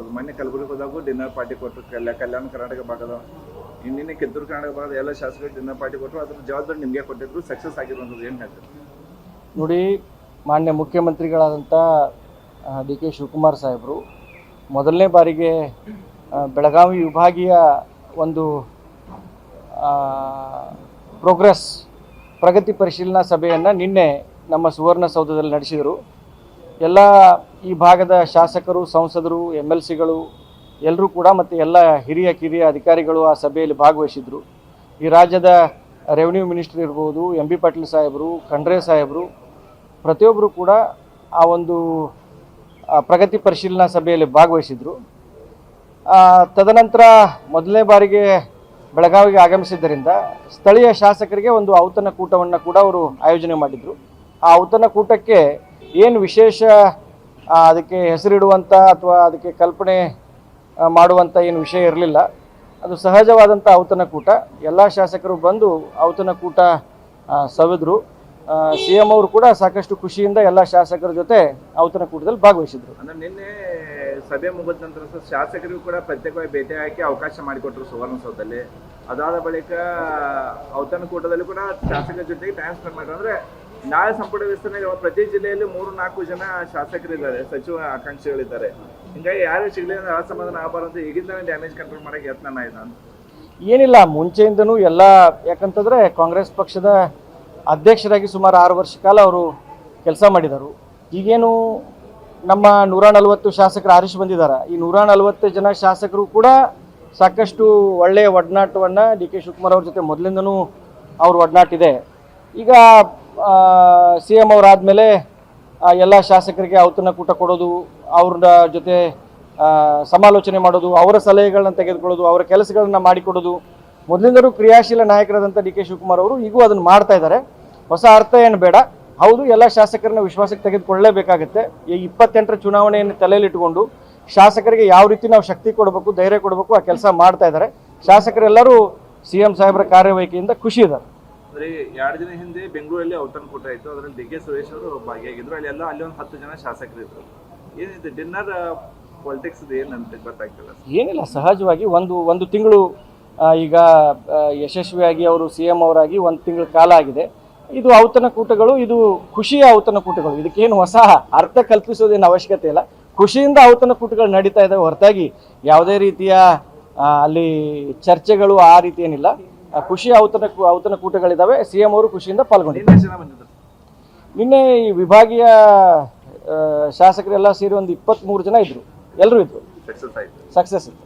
ಮಾಡ್ಬೋದು. ಮೊನ್ನೆ Kalaburagi ಹೋದಾಗೂ dinner party ಕೊಟ್ಟರು. ಕಲ್ಯಾಣ ಕರ್ನಾಟಕ ಭಾಗದ ನಿನ್ನೆ ಕಿತ್ತೂರು ಕರ್ನಾಟಕ ಭಾಗದ ಎಲ್ಲ ಶಾಸಕರು ಡಿನ್ನರ್ ಪಾರ್ಟಿ ಕೊಟ್ಟರು. ಅದ್ರ ಜವಾಬ್ದಾರಿ ನಿಮಗೆ ಕೊಟ್ಟಿದ್ರು. ಸಕ್ಸಸ್ ಆಗಿರುವಂಥದ್ದು ಏನು ಹೇಳ್ತಾರೆ? ನೋಡಿ, ಮಾನ್ಯ ಮುಖ್ಯಮಂತ್ರಿಗಳಾದಂಥ ಡಿ ಕೆ ಶಿವಕುಮಾರ್ ಸಾಹೇಬರು ಮೊದಲನೇ ಬಾರಿಗೆ ಬೆಳಗಾವಿ ವಿಭಾಗೀಯ ಒಂದು ಪ್ರಗತಿ ಪರಿಶೀಲನಾ ಸಭೆಯನ್ನು ನಿನ್ನೆ ನಮ್ಮ ಸುವರ್ಣಸೌಧದಲ್ಲಿ ನಡೆಸಿದರು. ಎಲ್ಲ ಈ ಭಾಗದ ಶಾಸಕರು, ಸಂಸದರು, MLCಗಳು ಎಲ್ಲರೂ ಕೂಡ ಮತ್ತು ಎಲ್ಲ ಹಿರಿಯ ಕಿರಿಯ ಅಧಿಕಾರಿಗಳು ಆ ಸಭೆಯಲ್ಲಿ ಭಾಗವಹಿಸಿದರು. ಈ ರಾಜ್ಯದ ರೆವಿನ್ಯೂ ಮಿನಿಸ್ಟರ್ ಇರ್ಬೋದು, MB ಪಾಟೀಲ್ ಸಾಹೇಬರು, ಖಂಡ್ರೆ ಸಾಹೇಬರು, ಪ್ರತಿಯೊಬ್ಬರು ಕೂಡ ಆ ಒಂದು ಪ್ರಗತಿ ಪರಿಶೀಲನಾ ಸಭೆಯಲ್ಲಿ ಭಾಗವಹಿಸಿದರು. ತದನಂತರ ಮೊದಲನೇ ಬಾರಿಗೆ ಬೆಳಗಾವಿಗೆ ಆಗಮಿಸಿದ್ದರಿಂದ ಸ್ಥಳೀಯ ಶಾಸಕರಿಗೆ ಒಂದು ಔತಣಕೂಟವನ್ನು ಕೂಡ ಅವರು ಆಯೋಜನೆ ಮಾಡಿದರು. ಆ ಔತಣಕೂಟಕ್ಕೆ ಏನು ವಿಶೇಷ ಅದಕ್ಕೆ ಹೆಸರಿಡುವಂಥ ಅಥವಾ ಅದಕ್ಕೆ ಕಲ್ಪನೆ ಮಾಡುವಂಥ ಏನು ವಿಷಯ ಇರಲಿಲ್ಲ. ಅದು ಸಹಜವಾದಂಥ ಔತಣಕೂಟ. ಎಲ್ಲ ಶಾಸಕರು ಬಂದು ಔತಣಕೂಟ ಸವಿದ್ರು. CM ಅವರು ಕೂಡ ಸಾಕಷ್ಟು ಖುಷಿಯಿಂದ ಎಲ್ಲ ಶಾಸಕರ ಜೊತೆ ಔತಣಕೂಟದಲ್ಲಿ ಭಾಗವಹಿಸಿದರು. ಅಂದರೆ ನಿನ್ನೆ ಸಭೆ ಮುಗಿದ ನಂತರ ಶಾಸಕರಿಗೂ ಕೂಡ ಪ್ರತ್ಯೇಕವಾಗಿ ಭೇಟಿ ಹಾಕಿ ಅವಕಾಶ ಮಾಡಿಕೊಟ್ರು ಸುವರ್ಣಸೌಧದಲ್ಲಿ. ಅದಾದ ಬಳಿಕ ಔತಣಕೂಟದಲ್ಲಿ ಕೂಡ ಶಾಸಕರ ಜೊತೆಗೆ ಟೈಮ್ ಸ್ಪೆಂಡ್ ಮಾಡಿದ್ರು. ಅಂದರೆ ನಾಳೆ ಸಂಪುಟ ವಿಸ್ತರಣೆ ಪ್ರತಿ ಜಿಲ್ಲೆಯಲ್ಲಿ 3-4 ಜನ ಶಾಸಕರಿದ್ದಾರೆ, ಸಚಿವ ಆಕಾಂಕ್ಷಿಗಳಿದ್ದಾರೆ. ಹಿಂಗಾಗಿ ಯಾರು ಸಿಗಲಿ ಅಂದ್ರೆ ಅಸಮಾಧಾನ ಆಗಬಾರಂತ ಈಗಿಂದ ಡ್ಯಾಮೇಜ್ ಕಂಟ್ರೋಲ್ ಮಾಡೋಕ್ಕೆ ಯತ್ನ ಇದೆ ಅಂತ ಏನಿಲ್ಲ. ಮುಂಚೆಯಿಂದನೂ ಎಲ್ಲ, ಯಾಕಂತಂದರೆ ಕಾಂಗ್ರೆಸ್ ಪಕ್ಷದ ಅಧ್ಯಕ್ಷರಾಗಿ ಸುಮಾರು 6 ವರ್ಷ ಕಾಲ ಅವರು ಕೆಲಸ ಮಾಡಿದರು. ಈಗೇನು ನಮ್ಮ 140 ಶಾಸಕರು ಆರಿಸಿ ಬಂದಿದ್ದಾರೆ. ಈ 140 ಜನ ಶಾಸಕರು ಕೂಡ ಸಾಕಷ್ಟು ಒಳ್ಳೆಯ ಒಡನಾಟವನ್ನು ಡಿ ಕೆ ಶಿವಕುಮಾರ್ ಅವ್ರ ಜೊತೆ ಮೊದಲಿಂದನೂ ಅವ್ರ ಒಡನಾಟಿದೆ. ಈಗ CM ಅವರಾದಮೇಲೆ ಎಲ್ಲ ಶಾಸಕರಿಗೆ ಔತಣಕೂಟ ಕೊಡೋದು, ಅವ್ರ ಜೊತೆ ಸಮಾಲೋಚನೆ ಮಾಡೋದು, ಅವರ ಸಲಹೆಗಳನ್ನ ತೆಗೆದುಕೊಳ್ಳೋದು, ಅವರ ಕೆಲಸಗಳನ್ನ ಮಾಡಿಕೊಡೋದು, ಮೊದಲಿಂದಲೂ ಕ್ರಿಯಾಶೀಲ ನಾಯಕರಾದಂಥ ಡಿ ಕೆ ಶಿವಕುಮಾರ್ ಅವರು ಈಗೂ ಅದನ್ನು ಮಾಡ್ತಾ ಇದ್ದಾರೆ. ಹೊಸ ಅರ್ಥ ಏನು ಬೇಡ. ಹೌದು, ಎಲ್ಲ ಶಾಸಕರನ್ನ ವಿಶ್ವಾಸಕ್ಕೆ ತೆಗೆದುಕೊಳ್ಳಲೇಬೇಕಾಗುತ್ತೆ. ಈ 28ರ ಚುನಾವಣೆಯನ್ನು ತಲೆಯಲ್ಲಿಟ್ಟುಕೊಂಡು ಶಾಸಕರಿಗೆ ಯಾವ ರೀತಿ ನಾವು ಶಕ್ತಿ ಕೊಡಬೇಕು, ಧೈರ್ಯ ಕೊಡಬೇಕು, ಆ ಕೆಲಸ ಮಾಡ್ತಾ ಇದ್ದಾರೆ. ಶಾಸಕರೆಲ್ಲರೂ CM ಸಾಹೇಬರ ಕಾರ್ಯವೈಖರಿಯಿಂದ ಖುಷಿ ಇದ್ದಾರೆ. ಅಂದರೆ 2 ದಿನ ಹಿಂದೆ ಬೆಂಗಳೂರಲ್ಲಿ ಔತಣಕೂಟ ಆಯಿತು. ಅದರಲ್ಲಿ DK ಸುರೇಶ್ ಅವರು ಭಾಗಿಯಾಗಿದ್ದರು. ಅಲ್ಲಿ ಒಂದು 10 ಜನ ಶಾಸಕರು ಇದ್ದರು. ಏನಿದೆ ಡಿನ್ನರ್ ಪಾಲಿಟಿಕ್ಸ್ ಏನಂತ ಗೊತ್ತಾಗ್ತಿಲ್ಲ. ಏನಿಲ್ಲ, ಸಹಜವಾಗಿ ಒಂದು ತಿಂಗಳು ಈಗ ಯಶಸ್ವಿಯಾಗಿ ಅವರು CM ಅವರಾಗಿ 1 ತಿಂಗಳ ಕಾಲ ಆಗಿದೆ. ಇದು ಔತಣಕೂಟಗಳು, ಇದು ಖುಷಿಯ ಔತಣಕೂಟಗಳು. ಇದಕ್ಕೇನು ಹೊಸ ಅರ್ಥ ಕಲ್ಪಿಸೋದೇನು ಅವಶ್ಯಕತೆ ಇಲ್ಲ. ಖುಷಿಯಿಂದ ಔತಣಕೂಟಗಳು ನಡೀತಾ ಇದ್ದಾವೆ ಹೊರತಾಗಿ ಯಾವುದೇ ರೀತಿಯ ಅಲ್ಲಿ ಚರ್ಚೆಗಳು ಆ ರೀತಿ ಏನಿಲ್ಲ. ಖುಷಿಯ ಔತಣಕೂಟಗಳಿದ್ದಾವೆ. CM ಅವರು ಖುಷಿಯಿಂದ ಪಾಲ್ಗೊಂಡಿದ್ದಾರೆ. ನಿನ್ನೆ ಈ ವಿಭಾಗೀಯ ಶಾಸಕರೆಲ್ಲ ಸೇರಿ ಒಂದು 23 ಜನ ಇದ್ರು. ಎಲ್ಲರೂ ಇದ್ರು. ಸಕ್ಸಸ್ ಇತ್ತು.